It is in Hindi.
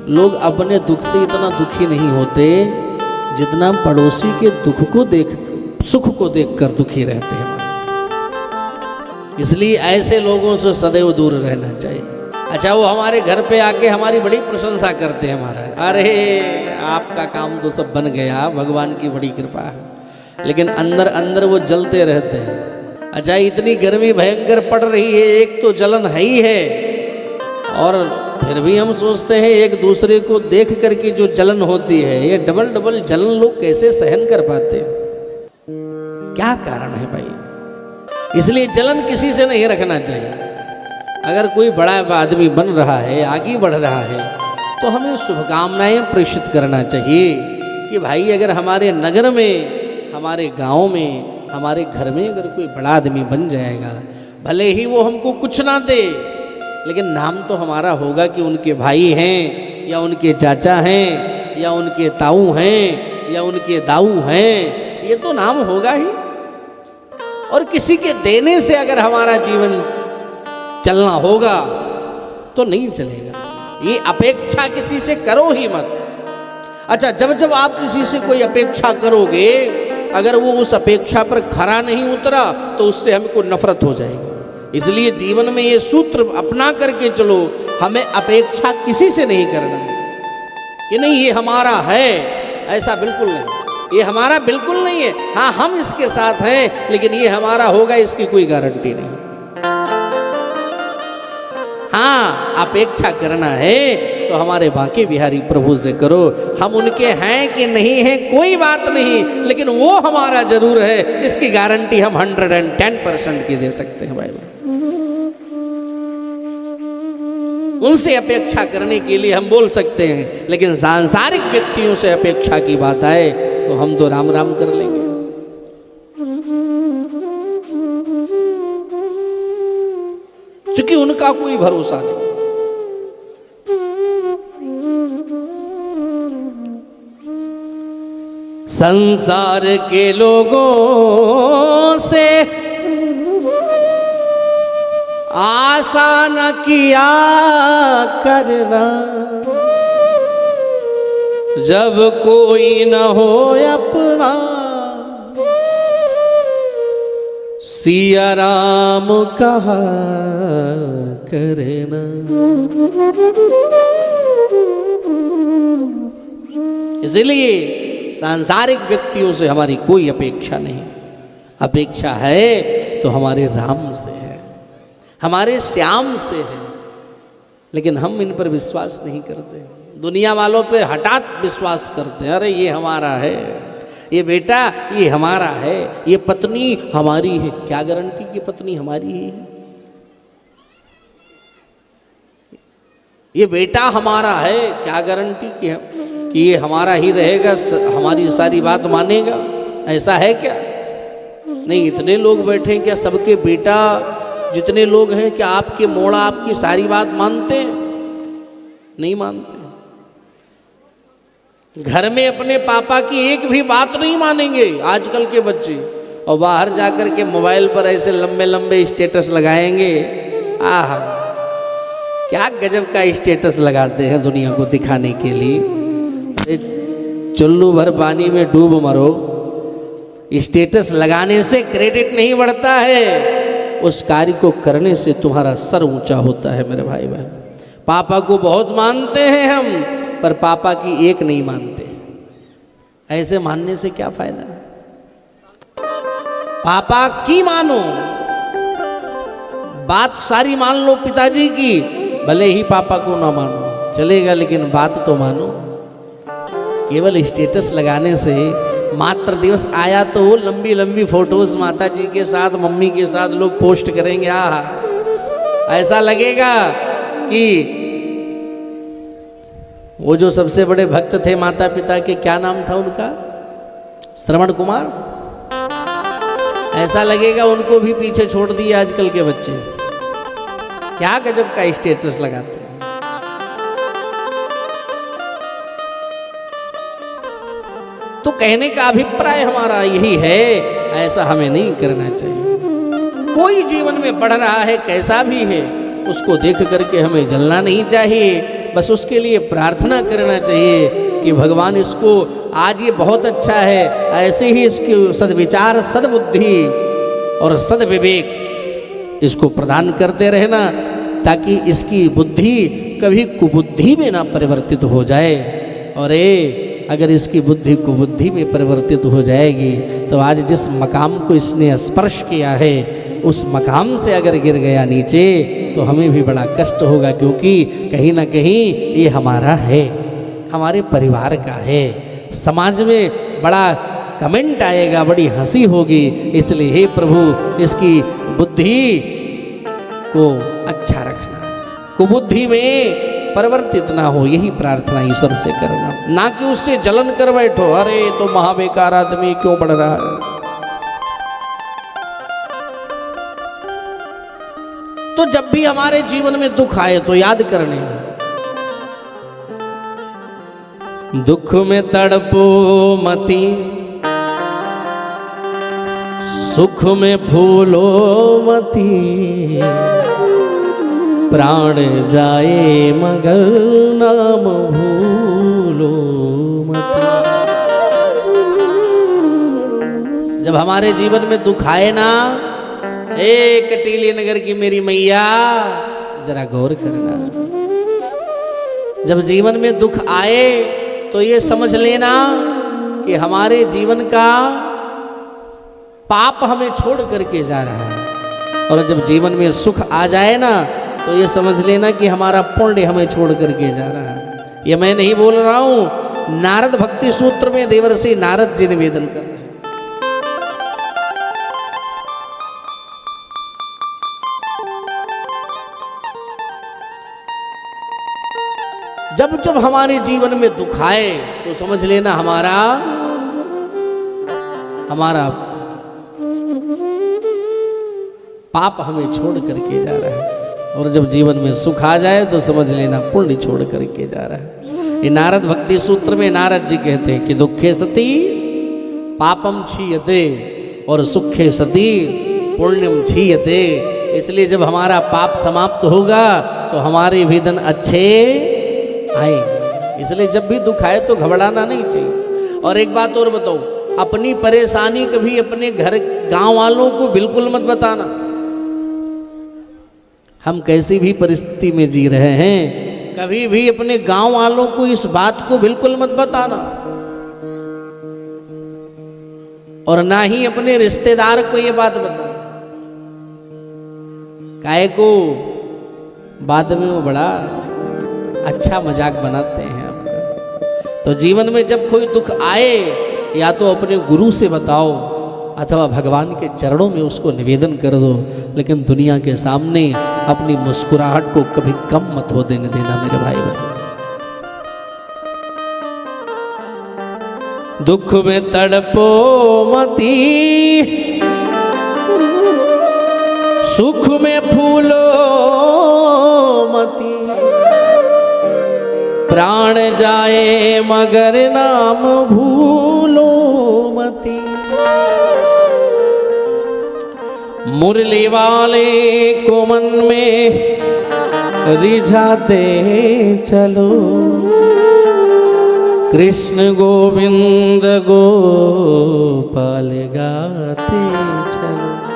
लोग अपने दुख से इतना दुखी नहीं होते जितना पड़ोसी के दुख को देख, सुख को देखकर दुखी रहते हैं। इसलिए ऐसे लोगों से सदैव दूर रहना चाहिए। अच्छा, वो हमारे घर पे आके हमारी बड़ी प्रशंसा करते हैं, महाराज अरे आपका काम तो सब बन गया, भगवान की बड़ी कृपा है, लेकिन अंदर अंदर वो जलते रहते हैं। अच्छा, इतनी गर्मी भयंकर पड़ रही है, एक तो जलन है ही है, और फिर भी हम सोचते हैं एक दूसरे को देख करके जो जलन होती है, ये डबल डबल जलन लोग कैसे सहन कर पाते हैं? क्या कारण है भाई? इसलिए जलन किसी से नहीं रखना चाहिए। अगर कोई बड़ा आदमी बन रहा है, आगे बढ़ रहा है, तो हमें शुभकामनाएं प्रेषित करना चाहिए कि भाई अगर हमारे नगर में, हमारे गांव में, हमारे घर में अगर कोई बड़ा आदमी बन जाएगा, भले ही वो हमको कुछ ना दे, लेकिन नाम तो हमारा होगा कि उनके भाई हैं, या उनके चाचा हैं, या उनके ताऊ हैं, या उनके दाऊ हैं, ये तो नाम होगा ही। और किसी के देने से अगर हमारा जीवन चलना होगा तो नहीं चलेगा। ये अपेक्षा किसी से करो ही मत। अच्छा, जब जब आप किसी से कोई अपेक्षा करोगे, अगर वो उस अपेक्षा पर खरा नहीं उतरा तो उससे हमको नफरत हो जाएगी। इसलिए जीवन में ये सूत्र अपना करके चलो, हमें अपेक्षा किसी से नहीं करना कि नहीं ये हमारा है, ऐसा बिल्कुल नहीं। ये हमारा बिल्कुल नहीं है। हाँ, हम इसके साथ हैं, लेकिन ये हमारा होगा इसकी कोई गारंटी नहीं। हाँ, अपेक्षा करना है तो हमारे बांके बिहारी प्रभु से करो। हम उनके हैं कि नहीं हैं कोई बात नहीं, लेकिन वो हमारा जरूर है, इसकी गारंटी हम 110% की दे सकते हैं भाई। उनसे अपेक्षा करने के लिए हम बोल सकते हैं, लेकिन सांसारिक व्यक्तियों से अपेक्षा की बात आए तो हम तो राम राम कर लेंगे। क्योंकि उनका कोई भरोसा नहीं। संसार के लोगों से आशा न किया करना, जब कोई न हो अपना, सिया राम कहा करना। इसलिए सांसारिक व्यक्तियों से हमारी कोई अपेक्षा नहीं। अपेक्षा है तो हमारे राम से है, हमारे श्याम से है, लेकिन हम इन पर विश्वास नहीं करते। दुनिया वालों पे हठात विश्वास करते हैं, अरे ये हमारा है, ये बेटा ये हमारा है, ये पत्नी हमारी है। क्या गारंटी कि पत्नी हमारी है? ये बेटा हमारा है, क्या गारंटी कि ये हमारा ही रहेगा, हमारी सारी बात मानेगा? ऐसा है क्या? नहीं, इतने लोग बैठे हैं, क्या सबके बेटा जितने लोग हैं क्या आपके मोड़ा आपकी सारी बात मानते हैं? नहीं मानते। घर में अपने पापा की एक भी बात नहीं मानेंगे आजकल के बच्चे, और बाहर जाकर के मोबाइल पर ऐसे लंबे लंबे स्टेटस लगाएंगे। आहा, क्या गजब का स्टेटस लगाते हैं दुनिया को दिखाने के लिए। चुल्लू भर पानी में डूब मरो, स्टेटस लगाने से क्रेडिट नहीं बढ़ता है, उस कार्य को करने से तुम्हारा सर ऊंचा होता है। मेरे भाई बहन, पापा को बहुत मानते हैं हम, पर पापा की एक नहीं मानते। ऐसे मानने से क्या फायदा है? पापा की मानो, बात सारी मान लो पिताजी की, भले ही पापा को ना मानो चलेगा, लेकिन बात तो मानो। केवल स्टेटस लगाने से, मातृ दिवस आया तो वो लंबी लंबी फोटोज माता जी के साथ, मम्मी के साथ लोग पोस्ट करेंगे। आहा, ऐसा लगेगा कि वो जो सबसे बड़े भक्त थे माता पिता के, क्या नाम था उनका, श्रवण कुमार, ऐसा लगेगा उनको भी पीछे छोड़ दिए आजकल के बच्चे। क्या गजब का स्टेटस लगाते हैं। तो कहने का अभिप्राय हमारा यही है, ऐसा हमें नहीं करना चाहिए। कोई जीवन में बढ़ रहा है कैसा भी है, उसको देख करके हमें जलना नहीं चाहिए, बस उसके लिए प्रार्थना करना चाहिए कि भगवान इसको आज ये बहुत अच्छा है, ऐसे ही इसकी सद्विचार, सद्बुद्धि और सद्विवेक इसको प्रदान करते रहना, ताकि इसकी बुद्धि कभी कुबुद्धि में ना परिवर्तित हो जाए। और अगर इसकी बुद्धि कुबुद्धि में परिवर्तित हो जाएगी तो आज जिस मकाम को इसने स्पर्श किया है उस मकाम से अगर गिर गया नीचे तो हमें भी बड़ा कष्ट होगा, क्योंकि कहीं ना कहीं ये हमारा है, हमारे परिवार का है। समाज में बड़ा कमेंट आएगा, बड़ी हंसी होगी। इसलिए हे प्रभु इसकी बुद्धि को अच्छा रखना, कुबुद्धि में परिवर्तित ना हो, यही प्रार्थना ईश्वर से करना, ना कि उससे जलन कर बैठो, अरे तो महाबेकार आदमी क्यों बढ़ रहा है। तो जब भी हमारे जीवन में दुख आए तो याद करने, दुख में तड़पो मती, सुख में फूलो मती, प्राण जाए मगर नाम भूलो मत। जब हमारे जीवन में दुख आए ना, कटीली नगर की मेरी मैया जरा गौर करना, जब जीवन में दुख आए तो ये समझ लेना कि हमारे जीवन का पाप हमें छोड़ करके जा रहा है, और जब जीवन में सुख आ जाए ना तो ये समझ लेना कि हमारा पुण्य हमें छोड़ करके जा रहा है। ये मैं नहीं बोल रहा हूं, नारद भक्ति सूत्र में देवर्षि नारद जी निवेदन कर रहे हैं। जब जब हमारे जीवन में दुख आए तो समझ लेना हमारा पाप हमें छोड़ करके जा रहा है, और जब जीवन में सुख आ जाए तो समझ लेना पुण्य छोड़ करके जा रहा है। ये नारद भक्ति सूत्र में नारद जी कहते हैं कि दुखे सती पापम क्षीयते और सुखे सती पुण्यम क्षीयते। इसलिए जब हमारा पाप समाप्त होगा तो हमारे भी दिन अच्छे आएंगे। इसलिए जब भी दुख आए तो घबराना नहीं चाहिए। और एक बात और बताऊं, अपनी परेशानी कभी अपने घर गांव वालों को बिल्कुल मत बताना। हम कैसी भी परिस्थिति में जी रहे हैं, कभी भी अपने गांव वालों को इस बात को बिल्कुल मत बताना, और ना ही अपने रिश्तेदार को ये बात बताना। काहे को बाद में वो बड़ा अच्छा मजाक बनाते हैं आपका। तो जीवन में जब कोई दुख आए या तो अपने गुरु से बताओ अथवा भगवान के चरणों में उसको निवेदन कर दो, लेकिन दुनिया के सामने अपनी मुस्कुराहट को कभी कम मत हो देने देना मेरे भाई बहन। दुख में तड़पो मती, सुख में फूलो मती, प्राण जाए मगर नाम भूलो मती। मुरली वाले को मन में रिझाते चलो, कृष्ण गोविंद गोपाल गाते चलो।